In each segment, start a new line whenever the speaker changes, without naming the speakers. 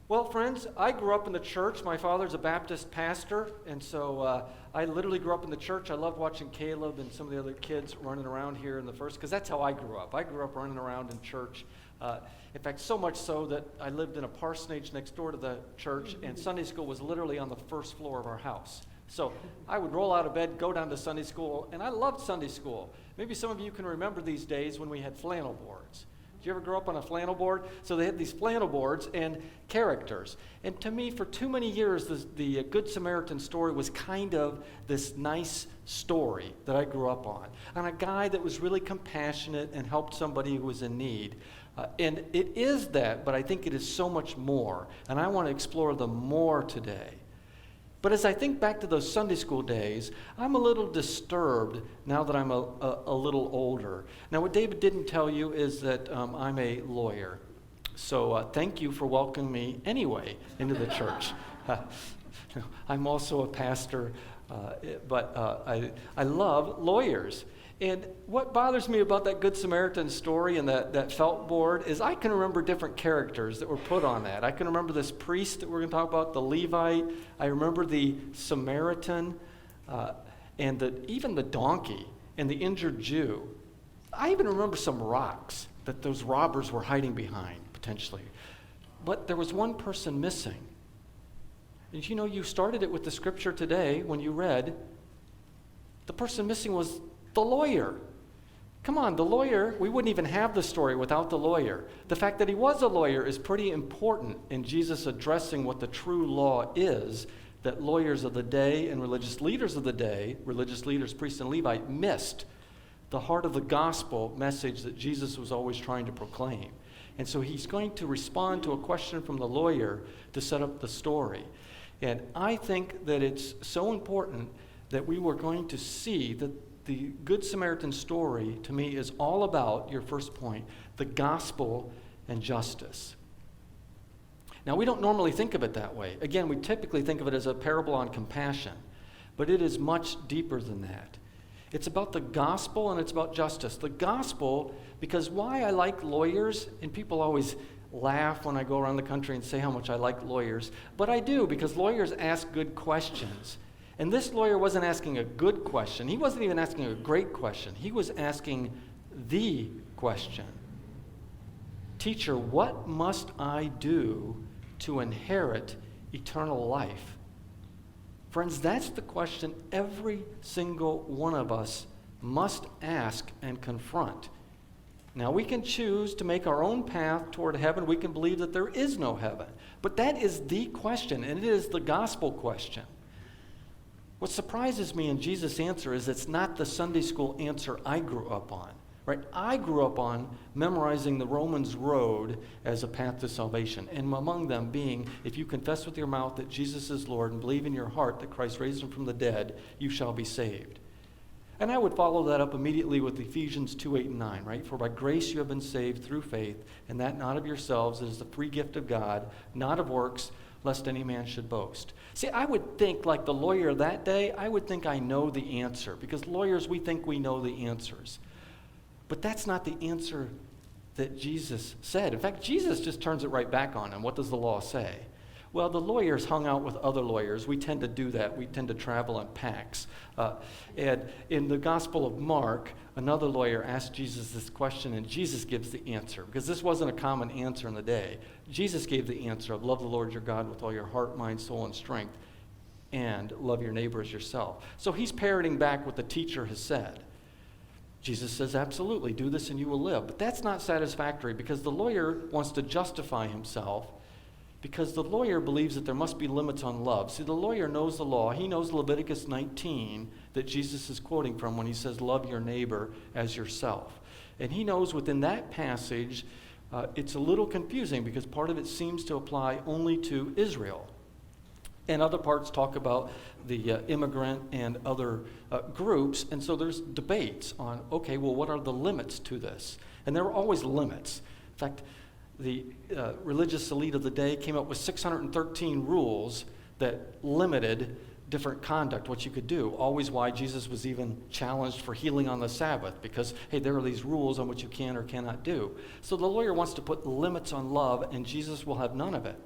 Well, friends, I grew up in the church. My father's a Baptist pastor, and so I literally grew up in the church. I loved watching Caleb and some of the other kids running around here in the first, because that's how I grew up. I grew up running around in church. In fact, so much so that I lived in a parsonage next door to the church, and Sunday school was literally on the first floor of our house. So I would roll out of bed, go down to Sunday school, and I loved Sunday school. Maybe some of you can remember these days when we had flannel boards. Did you ever grow up on a flannel board? So they had these flannel boards and characters. And to me, for too many years, the Good Samaritan story was kind of this nice story that I grew up on a guy that was really compassionate and helped somebody who was in need. And it is that, but I think it is so much more. And I want to explore the more today. But as I think back to those Sunday school days, I'm a little disturbed now that I'm a little older. Now, what David didn't tell you is that I'm a lawyer. So thank you for welcoming me anyway into the church. I'm also a pastor, but I love lawyers. And what bothers me about that Good Samaritan story and that felt board is I can remember different characters that were put on that. I can remember this priest that we're going to talk about, the Levite. I remember the Samaritan, and even the donkey and the injured Jew. I even remember some rocks that those robbers were hiding behind, potentially. But there was one person missing. And you know, you started it with the scripture today when you read, the person missing was the lawyer. Come on, the lawyer, we wouldn't even have the story without the lawyer. The fact that he was a lawyer is pretty important in Jesus addressing what the true law is that lawyers of the day and religious leaders of the day, religious leaders, priests and Levite, missed the heart of the gospel message that Jesus was always trying to proclaim. And so he's going to respond to a question from the lawyer to set up the story. And I think that it's so important that we were going to see that the Good Samaritan story, to me, is all about, your first point, the gospel and justice. Now, we don't normally think of it that way. Again, we typically think of it as a parable on compassion, but it is much deeper than that. It's about the gospel and it's about justice. The gospel, because why I like lawyers, and people always laugh when I go around the country and say how much I like lawyers, but I do, because lawyers ask good questions. And this lawyer wasn't asking a good question. He wasn't even asking a great question. He was asking the question. Teacher, what must I do to inherit eternal life? Friends, that's the question every single one of us must ask and confront. Now, we can choose to make our own path toward heaven. We can believe that there is no heaven. But that is the question, and it is the gospel question. What surprises me in Jesus' answer is it's not the Sunday school answer I grew up on, right? I grew up on memorizing the Romans road as a path to salvation, and among them being, if you confess with your mouth that Jesus is Lord and believe in your heart that Christ raised him from the dead, you shall be saved. And I would follow that up immediately with Ephesians 2:8 and 9, right? For by grace you have been saved through faith, and that not of yourselves, it is the free gift of God, not of works, lest any man should boast. See, I would think, like the lawyer that day, I would think I know the answer, because lawyers, we think we know the answers. But that's not the answer that Jesus said. In fact, Jesus just turns it right back on him. What does the law say? Well, the lawyers hung out with other lawyers. We tend to do that. We tend to travel in packs. And in the Gospel of Mark, another lawyer asked Jesus this question, and Jesus gives the answer, because this wasn't a common answer in the day. Jesus gave the answer of love the Lord your God with all your heart, mind, soul, and strength, and love your neighbor as yourself. So he's parroting back what the teacher has said. Jesus says, absolutely, do this and you will live. But that's not satisfactory, because the lawyer wants to justify himself, because the lawyer believes that there must be limits on love. See, the lawyer knows the law. He knows Leviticus 19 that Jesus is quoting from when he says, love your neighbor as yourself. And he knows within that passage, it's a little confusing because part of it seems to apply only to Israel. And other parts talk about the immigrant and other groups. And so there's debates on, okay, well, what are the limits to this? And there are always limits. In fact, the religious elite of the day came up with 613 rules that limited different conduct, what you could do. Always why Jesus was even challenged for healing on the Sabbath, because, hey, there are these rules on what you can or cannot do. So the lawyer wants to put limits on love, and Jesus will have none of it.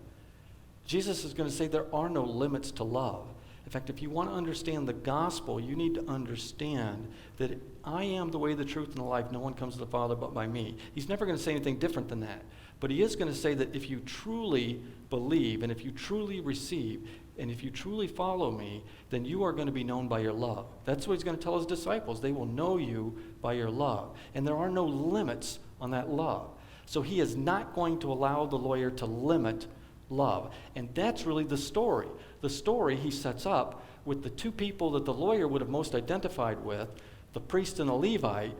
Jesus is going to say there are no limits to love. In fact, if you want to understand the gospel, you need to understand that I am the way, the truth, and the life. No one comes to the Father but by me. He's never going to say anything different than that. But he is going to say that if you truly believe, and if you truly receive, and if you truly follow me, then you are going to be known by your love. That's what he's going to tell his disciples. They will know you by your love. And there are no limits on that love. So he is not going to allow the lawyer to limit love. And that's really the story. The story he sets up with the two people that the lawyer would have most identified with, the priest and the Levite.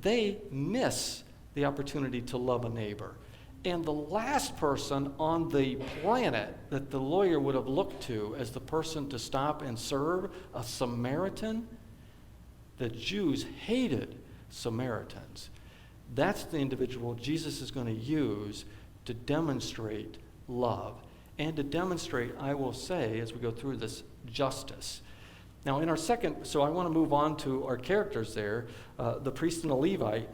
They miss the opportunity to love a neighbor. And the last person on the planet that the lawyer would have looked to as the person to stop and serve, a Samaritan, the Jews hated Samaritans. That's the individual Jesus is going to use to demonstrate love. And to demonstrate, I will say, as we go through this, justice. Now, in our second, so I want to move on to our characters there, the priest and the Levite,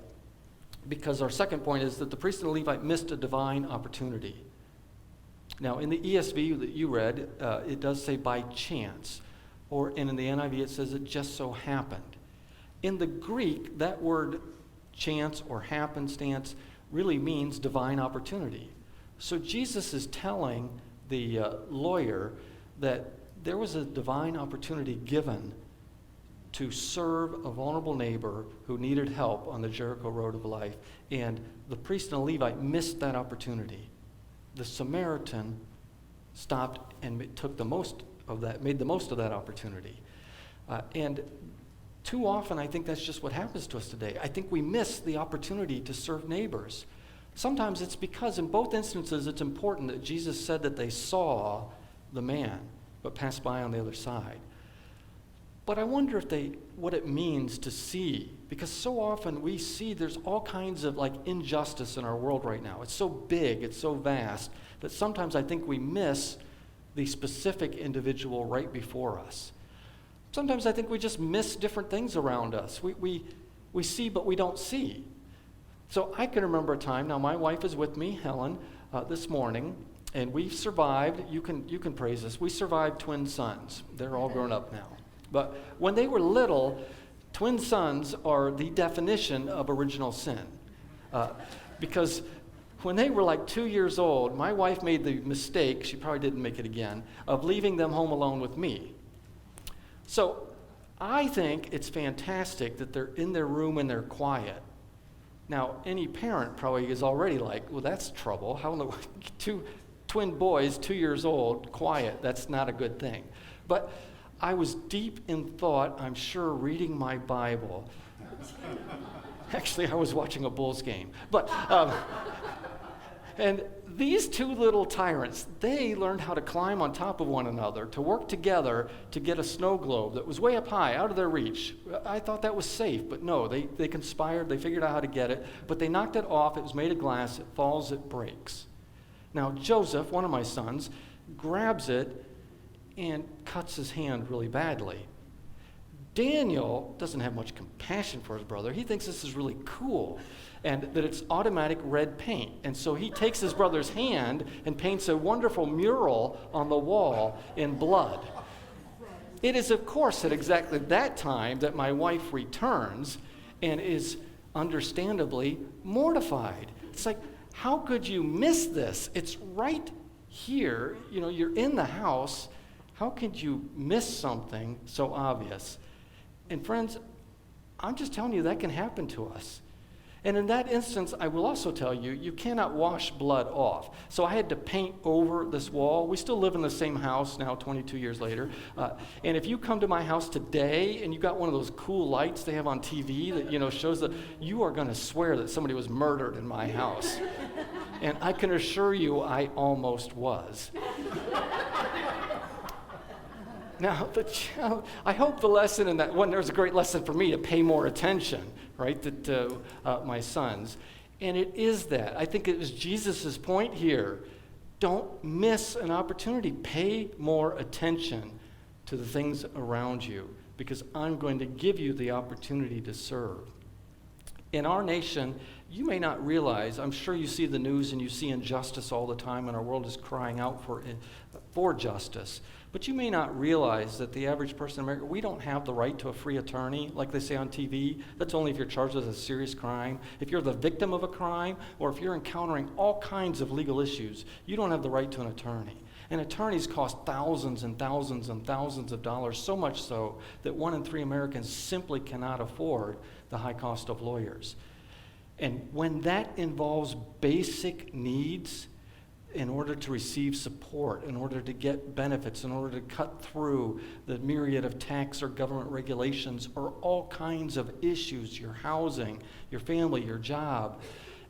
because our second point is that the priest and the Levite missed a divine opportunity. Now, in the ESV that you read, it does say by chance, and in the NIV it says it just so happened. In the Greek, that word chance or happenstance really means divine opportunity. So Jesus is telling the lawyer that there was a divine opportunity given to serve a vulnerable neighbor who needed help on the Jericho road of life. And the priest and the Levite missed that opportunity. The Samaritan stopped and took the most of that, made the most of that opportunity. And too often, I think that's just what happens to us today. I think we miss the opportunity to serve neighbors. Sometimes it's because in both instances it's important that Jesus said that they saw the man, but passed by on the other side. But I wonder what it means to see, because so often we see there's all kinds of injustice in our world right now. It's so big, it's so vast, that sometimes I think we miss the specific individual right before us. Sometimes I think we just miss different things around us. We see, but we don't see. So I can remember a time, now my wife is with me, Helen, this morning, and we've survived, you can praise us, we survived twin sons. They're all grown up now. But when they were little, twin sons are the definition of original sin. Because when they were 2 years old, my wife made the mistake, she probably didn't make it again, of leaving them home alone with me. So I think it's fantastic that they're in their room and they're quiet. Now, any parent probably is already well, that's trouble. How in the two twin boys, 2 years old, quiet, that's not a good thing. But I was deep in thought, I'm sure, reading my Bible. Actually, I was watching a Bulls game. But, and these two little tyrants, they learned how to climb on top of one another, to work together to get a snow globe that was way up high, out of their reach. I thought that was safe, but no, they conspired, they figured out how to get it, but they knocked it off, it was made of glass, it falls, it breaks. Now, Joseph, one of my sons, grabs it and cuts his hand really badly. Daniel doesn't have much compassion for his brother. He thinks this is really cool and that it's automatic red paint. And so he takes his brother's hand and paints a wonderful mural on the wall in blood. It is, of course, at exactly that time that my wife returns and is understandably mortified. It's how could you miss this? It's right here. You're in the house. How could you miss something so obvious? And friends, I'm just telling you that can happen to us. And in that instance, I will also tell you, you cannot wash blood off. So I had to paint over this wall. We still live in the same house now, 22 years later. And if you come to my house today and you got one of those cool lights they have on TV that shows that, you are going to swear that somebody was murdered in my house. And I can assure you, I almost was. Now, I hope the lesson in that one, there was a great lesson for me to pay more attention, right, to my sons. And it is that. I think it was Jesus' point here. Don't miss an opportunity. Pay more attention to the things around you, because I'm going to give you the opportunity to serve. In our nation, You may not realize, I'm sure you see the news and you see injustice all the time, and our world is crying out for justice. But you may not realize that the average person in America, we don't have the right to a free attorney, like they say on TV. That's only if you're charged with a serious crime. If you're the victim of a crime, or if you're encountering all kinds of legal issues, you don't have the right to an attorney. And attorneys cost thousands and thousands and thousands of dollars, so much so that 1 in 3 Americans simply cannot afford the high cost of lawyers. And when that involves basic needs, in order to receive support, in order to get benefits, in order to cut through the myriad of tax or government regulations or all kinds of issues, your housing, your family, your job,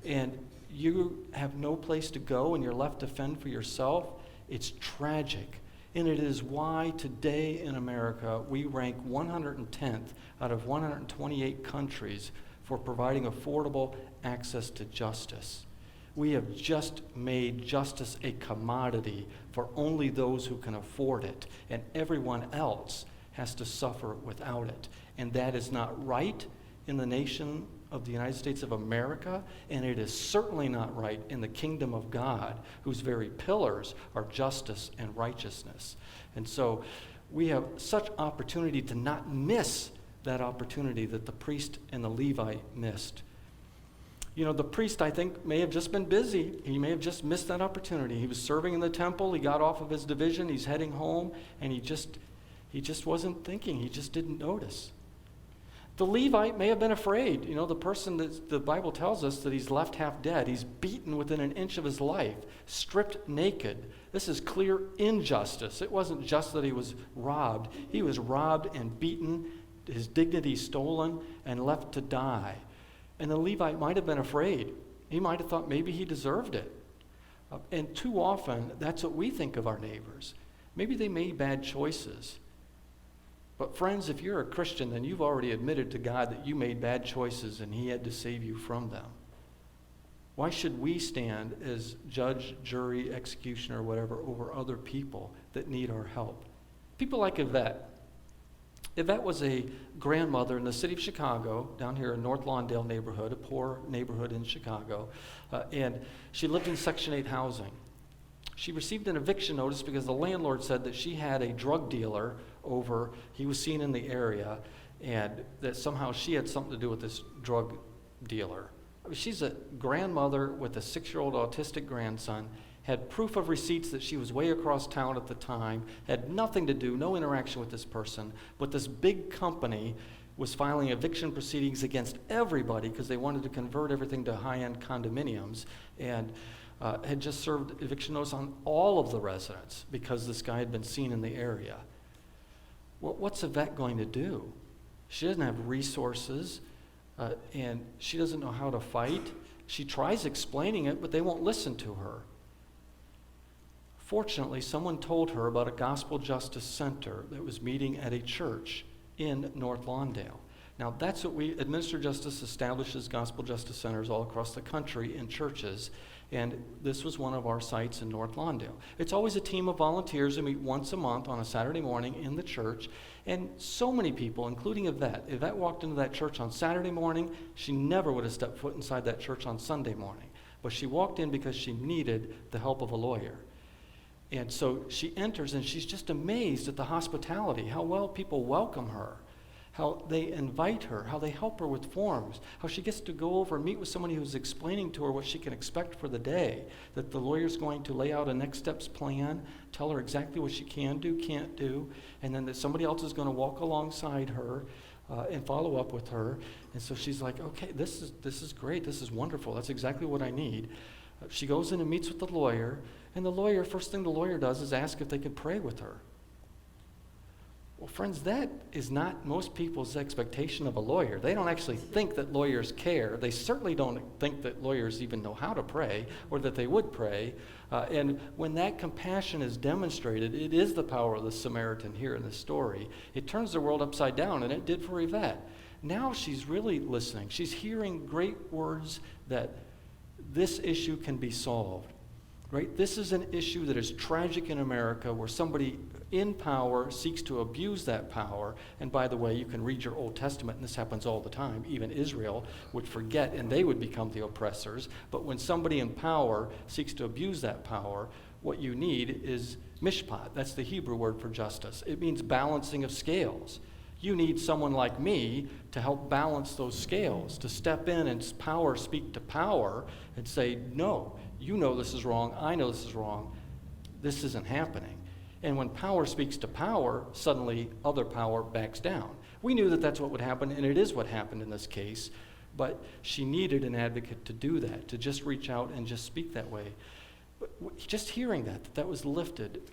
and you have no place to go and you're left to fend for yourself, it's tragic. And it is why today in America we rank 110th out of 128 countries for providing affordable access to justice. We have just made justice a commodity for only those who can afford it, and everyone else has to suffer without it. And that is not right in the nation of the United States of America, and it is certainly not right in the kingdom of God, whose very pillars are justice and righteousness. And so we have such opportunity to not miss that opportunity that the priest and the Levite missed. You know, the priest, I think, may have just been busy. He may have just missed that opportunity. He was serving in the temple. He got off of his division. He's heading home, and he just wasn't thinking. He just didn't notice. The Levite may have been afraid. You know, the person that the Bible tells us that he's left half dead. He's beaten within an inch of his life, stripped naked. This is clear injustice. It wasn't just that he was robbed. He was robbed and beaten, his dignity stolen, and left to die. And the Levite might have been afraid. He might have thought maybe he deserved it. And too often, that's what we think of our neighbors. Maybe they made bad choices. But friends, if you're a Christian, then you've already admitted to God that you made bad choices and he had to save you from them. Why should we stand as judge, jury, executioner, whatever, over other people that need our help? People like Yvette. Yvette was a grandmother in the city of Chicago, down here in North Lawndale neighborhood, a poor neighborhood in Chicago, and she lived in Section 8 housing. She received an eviction notice because the landlord said that she had a drug dealer over, he was seen in the area, and that somehow she had something to do with this drug dealer. I mean, she's a grandmother with a 6-year-old autistic grandson, had proof of receipts that she was way across town at the time, had nothing to do, no interaction with this person, but this big company was filing eviction proceedings against everybody because they wanted to convert everything to high-end condominiums, and had just served eviction notice on all of the residents because this guy had been seen in the area. Well, what's Yvette going to do? She doesn't have resources, and she doesn't know how to fight. She tries explaining it, but they won't listen to her. Fortunately, someone told her about a gospel justice center that was meeting at a church in North Lawndale. Now, that's what Administer Justice establishes gospel justice centers all across the country in churches, and this was one of our sites in North Lawndale. It's always a team of volunteers who meet once a month on a Saturday morning in the church, and so many people, including Yvette. Yvette walked into that church on Saturday morning. She never would have stepped foot inside that church on Sunday morning, but she walked in because she needed the help of a lawyer. And so she enters, and she's just amazed at the hospitality, how well people welcome her, how they invite her, how they help her with forms, how she gets to go over and meet with somebody who's explaining to her what she can expect for the day, that the lawyer's going to lay out a next steps plan, tell her exactly what she can do, can't do, and then that somebody else is going to walk alongside her and follow up with her. And so she's like, okay, this is great, this is wonderful, that's exactly what I need. She goes in and meets with the lawyer, and the lawyer, first thing the lawyer does is ask if they could pray with her. Well, friends, that is not most people's expectation of a lawyer. They don't actually think that lawyers care. They certainly don't think that lawyers even know how to pray or that they would pray. And when that compassion is demonstrated, it is the power of the Samaritan here in this story. It turns the world upside down, and it did for Yvette. Now she's really listening. She's hearing great words that this issue can be solved. Right? This is an issue that is tragic in America, where somebody in power seeks to abuse that power. And by the way, you can read your Old Testament, and this happens all the time. Even Israel would forget, and they would become the oppressors. But when somebody in power seeks to abuse that power, what you need is mishpat. That's the Hebrew word for justice. It means balancing of scales. You need someone like me to help balance those scales, to step in and power speak to power and say, no, you know this is wrong, I know this is wrong, this isn't happening. And when power speaks to power, suddenly other power backs down. We knew that that's what would happen, and it is what happened in this case, but she needed an advocate to do that, to just reach out and just speak that way. But just hearing that was lifted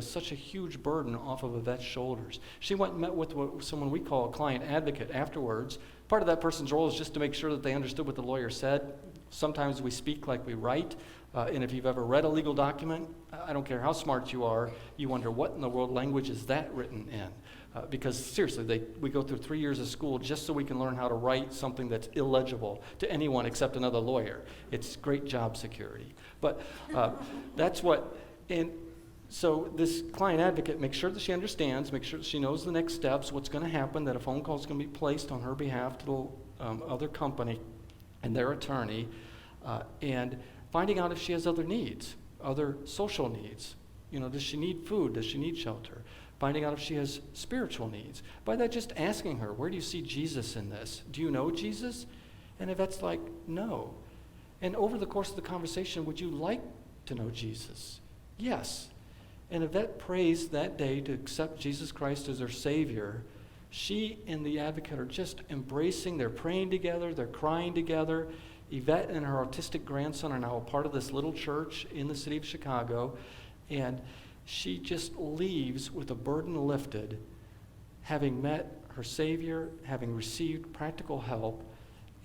such a huge burden off of Yvette's shoulders. She went and met with someone we call a client advocate afterwards. Part of that person's role is just to make sure that they understood what the lawyer said. Sometimes we speak like we write, and if you've ever read a legal document, I don't care how smart you are, you wonder what in the world language is that written in. Because seriously, we go through 3 years of school just so we can learn how to write something that's illegible to anyone except another lawyer. It's great job security. But that's what, and so this client advocate makes sure that she understands, makes sure that she knows the next steps, what's going to happen, that a phone call is going to be placed on her behalf to the other company and their attorney, and finding out if she has other needs, other social needs. You know, does she need food? Does she need shelter? Finding out if she has spiritual needs. By that, just asking her, where do you see Jesus in this? Do you know Jesus? And Yvette's like, no. And over the course of the conversation, would you like to know Jesus? Yes. And Yvette prays that day to accept Jesus Christ as her Savior. She and the advocate are just embracing, they're praying together, they're crying together. Yvette and her autistic grandson are now a part of this little church in the city of Chicago, and she just leaves with a burden lifted, having met her Savior, having received practical help,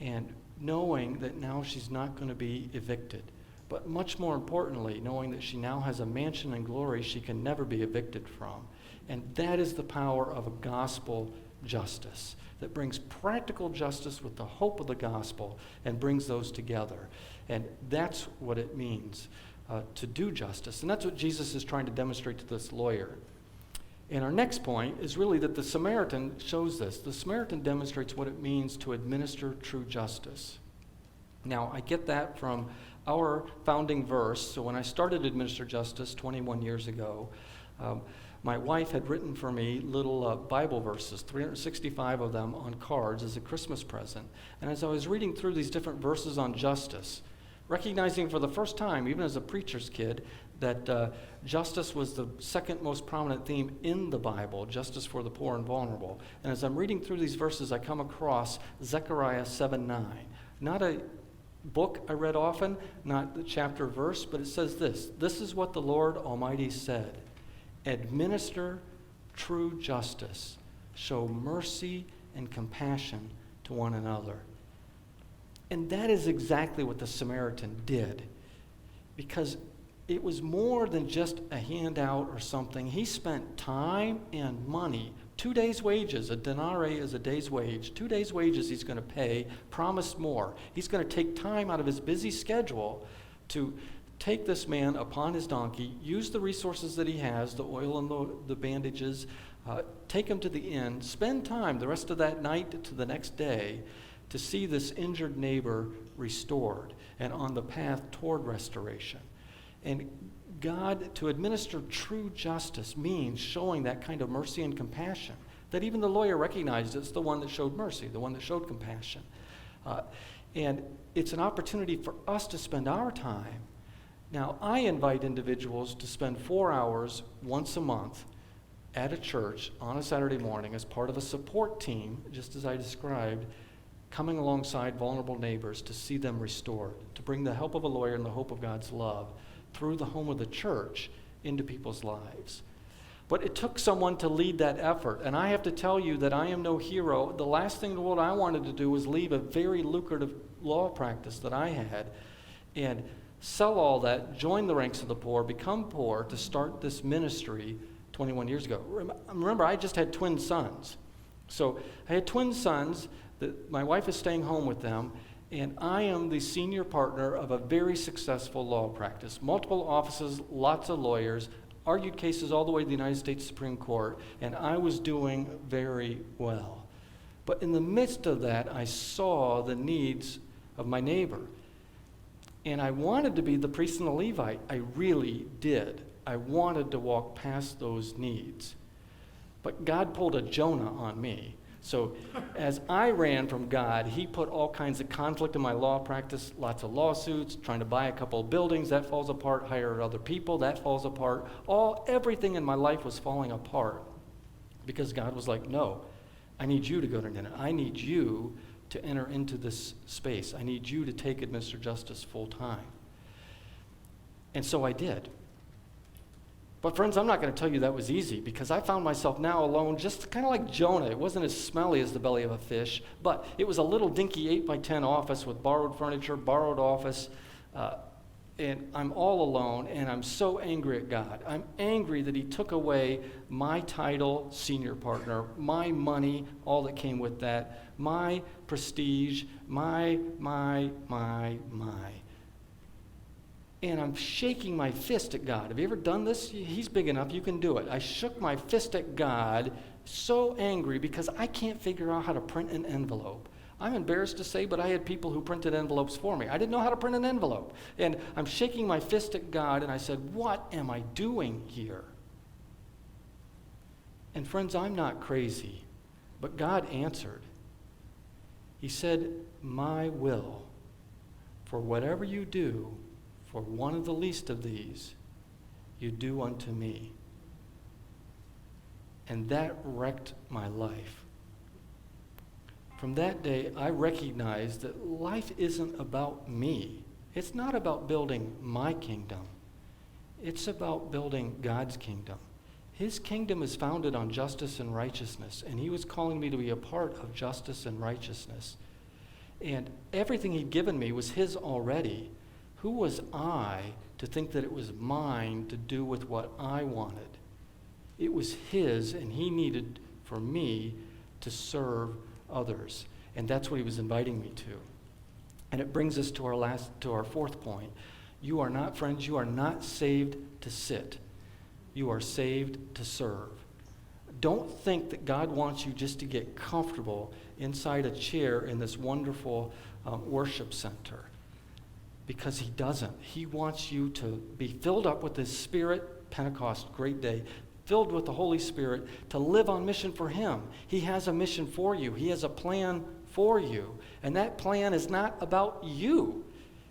and knowing that now she's not going to be evicted. But much more importantly, knowing that she now has a mansion in glory she can never be evicted from. And that is the power of a gospel justice that brings practical justice with the hope of the gospel and brings those together. And that's what it means to do justice. And that's what Jesus is trying to demonstrate to this lawyer. And our next point is really that the Samaritan shows this. The Samaritan demonstrates what it means to administer true justice. Now, I get that from our founding verse. So when I started Administer Justice 21 years ago, my wife had written for me little Bible verses, 365 of them on cards as a Christmas present. And as I was reading through these different verses on justice, recognizing for the first time, even as a preacher's kid, that justice was the second most prominent theme in the Bible, justice for the poor and vulnerable. And as I'm reading through these verses, I come across Zechariah 7:9. Not a book I read often, not the chapter verse, but it says this: "This is what the Lord Almighty said, administer true justice, show mercy and compassion to one another." And that is exactly what the Samaritan did, because it was more than just a handout or something. He spent time and money, 2 days' wages. A denarii is a day's wage. 2 days' wages he's going to pay, promised more. He's going to take time out of his busy schedule to take this man upon his donkey, use the resources that he has, the oil and the bandages, take him to the inn, spend time the rest of that night to the next day to see this injured neighbor restored and on the path toward restoration. And God, to administer true justice means showing that kind of mercy and compassion that even the lawyer recognized it's the one that showed mercy, the one that showed compassion. And it's an opportunity for us to spend our time. Now, I invite individuals to spend 4 hours once a month at a church on a Saturday morning as part of a support team, just as I described, coming alongside vulnerable neighbors to see them restored, to bring the help of a lawyer and the hope of God's love through the home of the church into people's lives. But it took someone to lead that effort, and I have to tell you that I am no hero. The last thing in the world I wanted to do was leave a very lucrative law practice that I had and sell all that, join the ranks of the poor, become poor to start this ministry 21 years ago. Remember, I just had twin sons. So I had twin sons. My wife is staying home with them, and I am the senior partner of a very successful law practice. Multiple offices, lots of lawyers. argued cases all the way to the United States Supreme Court, and I was doing very well. But in the midst of that, I saw the needs of my neighbor. And I wanted to be the priest and the Levite. I really did. I wanted to walk past those needs. But God pulled a Jonah on me. So as I ran from God, he put all kinds of conflict in my law practice, lots of lawsuits, trying to buy a couple of buildings, that falls apart, hire other people, that falls apart. Everything in my life was falling apart because God was like, no, I need you to go to Nineveh. I need you to enter into this space. I need you to take Administer Justice full time. And so I did. But friends, I'm not going to tell you that was easy, because I found myself now alone, just kind of like Jonah. It wasn't as smelly as the belly of a fish, but it was a little dinky 8x10 office with borrowed furniture, borrowed office, and I'm all alone, and I'm so angry at God. I'm angry that he took away my title, senior partner, my money, all that came with that, my prestige, my. And I'm shaking my fist at God. Have you ever done this? He's big enough, you can do it. I shook my fist at God, so angry because I can't figure out how to print an envelope. I'm embarrassed to say, but I had people who printed envelopes for me. I didn't know how to print an envelope. And I'm shaking my fist at God, and I said, what am I doing here? And friends, I'm not crazy, but God answered. He said, my will, for whatever you do, for one of the least of these, you do unto me. And that wrecked my life. From that day, I recognized that life isn't about me. It's not about building my kingdom. It's about building God's kingdom. His kingdom is founded on justice and righteousness, and he was calling me to be a part of justice and righteousness. And everything he'd given me was his already. Who was I to think that it was mine to do with what I wanted? It was his, and he needed for me to serve others. And that's what he was inviting me to. And it brings us to our fourth point. You are not, friends, you are not saved to sit. You are saved to serve. Don't think that God wants you just to get comfortable inside a chair in this wonderful worship center. Because he doesn't. He wants you to be filled up with his Spirit, Pentecost, great day, filled with the Holy Spirit, to live on mission for him. He has a mission for you. He has a plan for you. And that plan is not about you.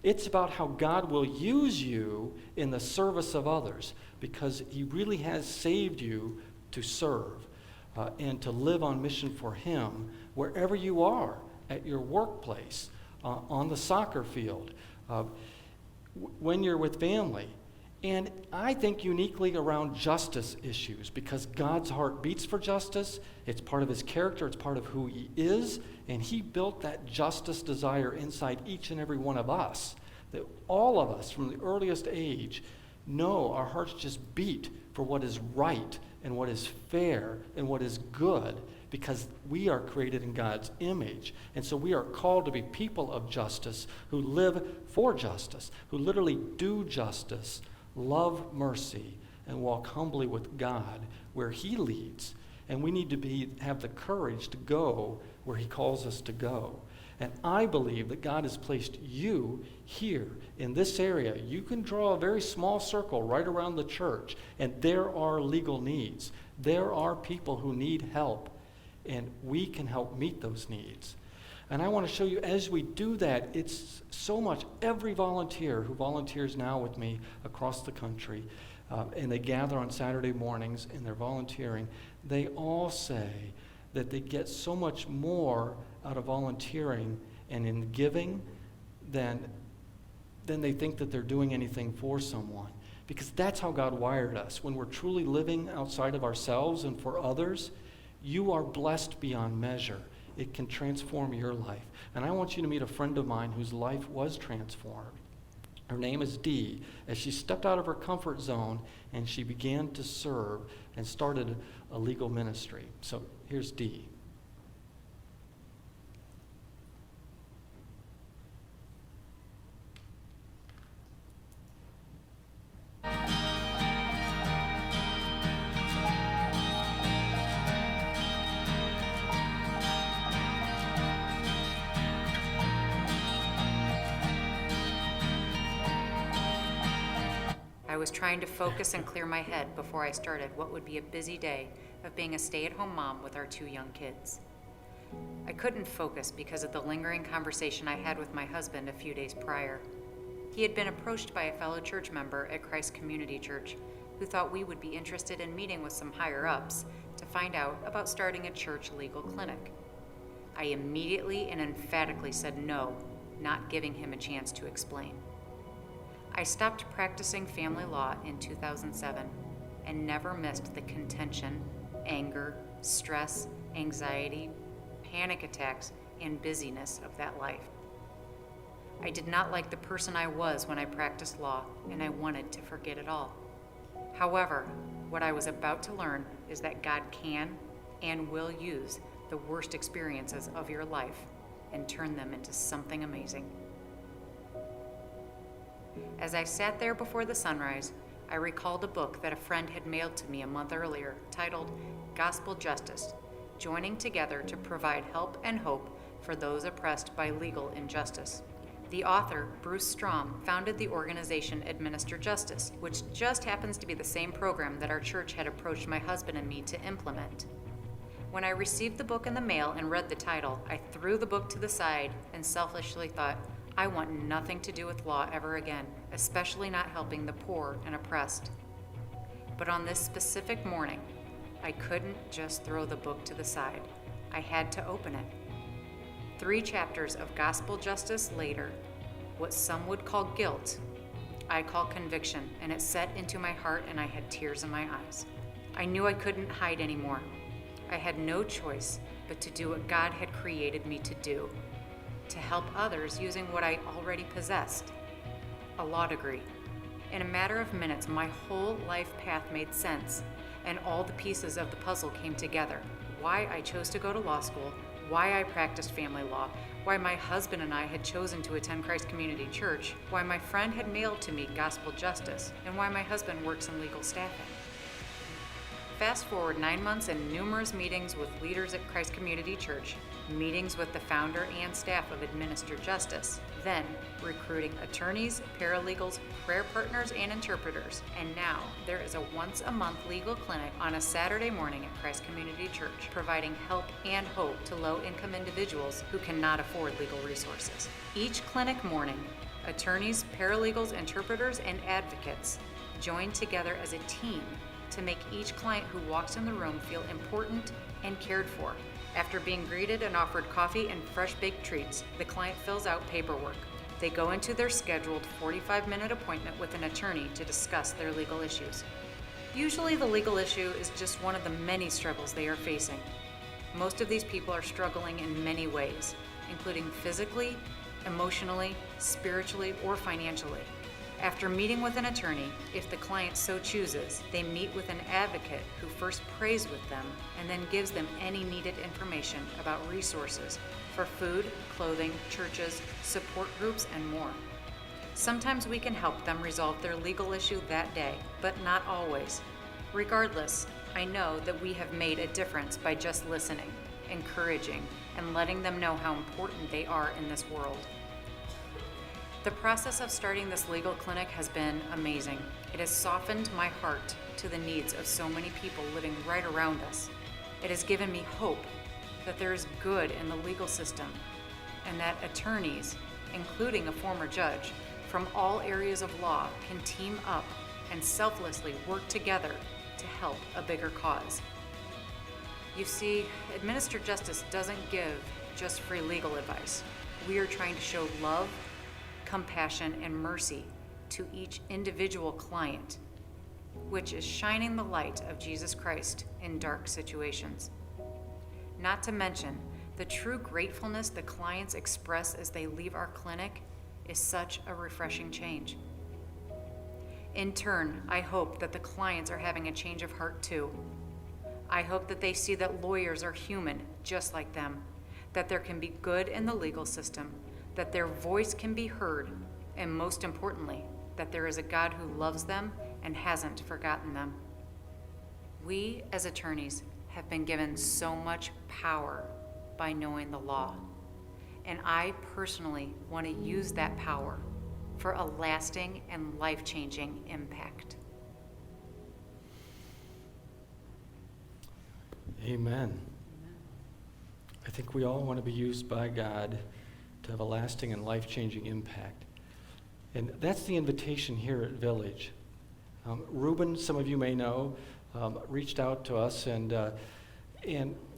It's about how God will use you in the service of others, because he really has saved you to serve and to live on mission for him wherever you are, at your workplace, on the soccer field, when you're with family. And I think uniquely around justice issues, because God's heart beats for justice. It's part of his character. It's part of who he is. And he built that justice desire inside each and every one of us, that all of us from the earliest age know our hearts just beat for what is right and what is fair and what is good, because we are created in God's image. And so we are called to be people of justice who live for justice, who literally do justice, love mercy, and walk humbly with God where he leads. And we need to have the courage to go where he calls us to go. And I believe that God has placed you here in this area. You can draw a very small circle right around the church, and there are legal needs. There are people who need help, and we can help meet those needs. And I want to show you, as we do that, it's so much. Every volunteer who volunteers now with me across the country, and they gather on Saturday mornings and they're volunteering, they all say that they get so much more out of volunteering and in giving than they think that they're doing anything for someone. Because that's how God wired us. When we're truly living outside of ourselves and for others, you are blessed beyond measure. It can transform your life. And I want you to meet a friend of mine whose life was transformed. Her name is Dee. As she stepped out of her comfort zone and she began to serve and started a legal ministry. So here's Dee.
was trying to focus and clear my head before I started what would be a busy day of being a stay-at-home mom with our 2 young kids. I couldn't focus because of the lingering conversation I had with my husband a few days prior. He had been approached by a fellow church member at Christ Community Church who thought we would be interested in meeting with some higher-ups to find out about starting a church legal clinic. I immediately and emphatically said no, not giving him a chance to explain. I stopped practicing family law in 2007 and never missed the contention, anger, stress, anxiety, panic attacks, and busyness of that life. I did not like the person I was when I practiced law, and I wanted to forget it all. However, what I was about to learn is that God can and will use the worst experiences of your life and turn them into something amazing. As I sat there before the sunrise, I recalled a book that a friend had mailed to me a month earlier titled Gospel Justice, Joining Together to Provide Help and Hope for Those Oppressed by Legal Injustice. The author, Bruce Strom, founded the organization Administer Justice, which just happens to be the same program that our church had approached my husband and me to implement. When I received the book in the mail and read the title, I threw the book to the side and selfishly thought, I want nothing to do with law ever again, especially not helping the poor and oppressed. But on this specific morning, I couldn't just throw the book to the side. I had to open it. 3 chapters of gospel justice later, what some would call guilt, I call conviction, and it set into my heart and I had tears in my eyes. I knew I couldn't hide anymore. I had no choice but to do what God had created me to do, to help others using what I already possessed, a law degree. In a matter of minutes, my whole life path made sense, and all the pieces of the puzzle came together. Why I chose to go to law school, why I practiced family law, why my husband and I had chosen to attend Christ Community Church, why my friend had mailed to me Gospel Justice, and why my husband works in legal staffing. Fast forward 9 months and numerous meetings with leaders at Christ Community Church, meetings with the founder and staff of Administer Justice, then recruiting attorneys, paralegals, prayer partners, and interpreters. And now there is a once-a-month legal clinic on a Saturday morning at Christ Community Church, providing help and hope to low-income individuals who cannot afford legal resources. Each clinic morning, attorneys, paralegals, interpreters, and advocates join together as a team to make each client who walks in the room feel important and cared for. After being greeted and offered coffee and fresh baked treats, the client fills out paperwork. They go into their scheduled 45-minute appointment with an attorney to discuss their legal issues. Usually the legal issue is just one of the many struggles they are facing. Most of these people are struggling in many ways, including physically, emotionally, spiritually, or financially. After meeting with an attorney, if the client so chooses, they meet with an advocate who first prays with them and then gives them any needed information about resources for food, clothing, churches, support groups, and more. Sometimes we can help them resolve their legal issue that day, but not always. Regardless, I know that we have made a difference by just listening, encouraging, and letting them know how important they are in this world. The process of starting this legal clinic has been amazing. It has softened my heart to the needs of so many people living right around us. It has given me hope that there is good in the legal system and that attorneys, including a former judge, from all areas of law can team up and selflessly work together to help a bigger cause. You see, Administer Justice doesn't give just free legal advice. We are trying to show love, compassion, and mercy to each individual client, which is shining the light of Jesus Christ in dark situations. Not to mention, the true gratefulness the clients express as they leave our clinic is such a refreshing change. In turn, I hope that the clients are having a change of heart too. I hope that they see that lawyers are human just like them, that there can be good in the legal system, that their voice can be heard, and most importantly, that there is a God who loves them and hasn't forgotten them. We, as attorneys, have been given so much power by knowing the law, and I personally want to use that power for a lasting and life-changing impact.
Amen. I think we all want to be used by God to have a lasting and life-changing impact. And that's the invitation here at Village. Reuben, some of you may know, reached out to us and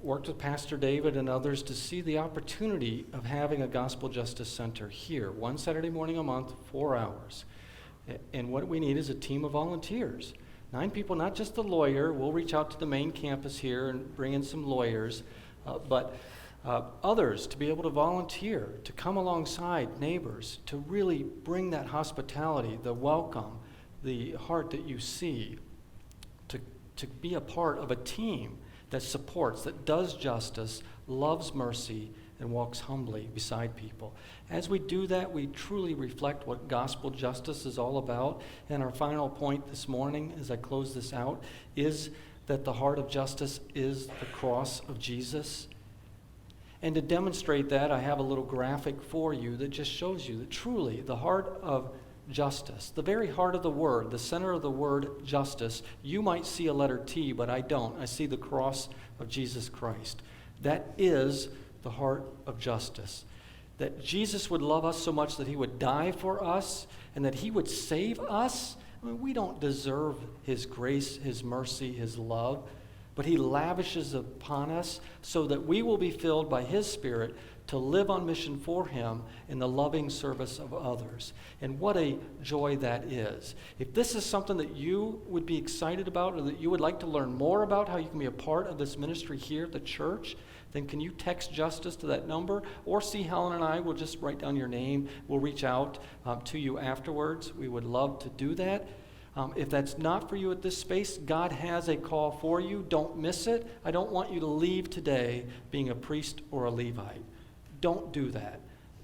worked with Pastor David and others to see the opportunity of having a Gospel Justice Center here, one Saturday morning a month, 4 hours. And what we need is a team of volunteers. 9 people, not just the lawyer. We'll reach out to the main campus here and bring in some lawyers, but others to be able to volunteer, to come alongside neighbors, to really bring that hospitality, the welcome, the heart that you see, to be a part of a team that supports, that does justice, loves mercy, and walks humbly beside people. As we do that, we truly reflect what gospel justice is all about. And our final point this morning, as I close this out, is that the heart of justice is the cross of Jesus. And to demonstrate that, I have a little graphic for you that just shows you that truly the heart of justice, the very heart of the word, the center of the word justice, you might see a letter T, but I don't. I see the cross of Jesus Christ. That is the heart of justice. That Jesus would love us so much that he would die for us and that he would save us. I mean, we don't deserve his grace, his mercy, his love, but he lavishes upon us so that we will be filled by his Spirit to live on mission for him in the loving service of others. And what a joy that is. If this is something that you would be excited about or that you would like to learn more about, how you can be a part of this ministry here at the church, then can you text Justice to that number? Or see Helen and I will just write down your name. We'll reach out to you afterwards. We would love to do that. If that's not for you at this space, God has a call for you. Don't miss it. I don't want you to leave today being a priest or a Levite. Don't do that.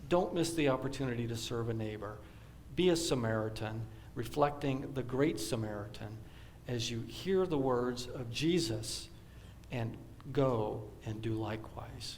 Don't miss the opportunity to serve a neighbor. Be a Samaritan, reflecting the great Samaritan as you hear the words of Jesus and go and do likewise.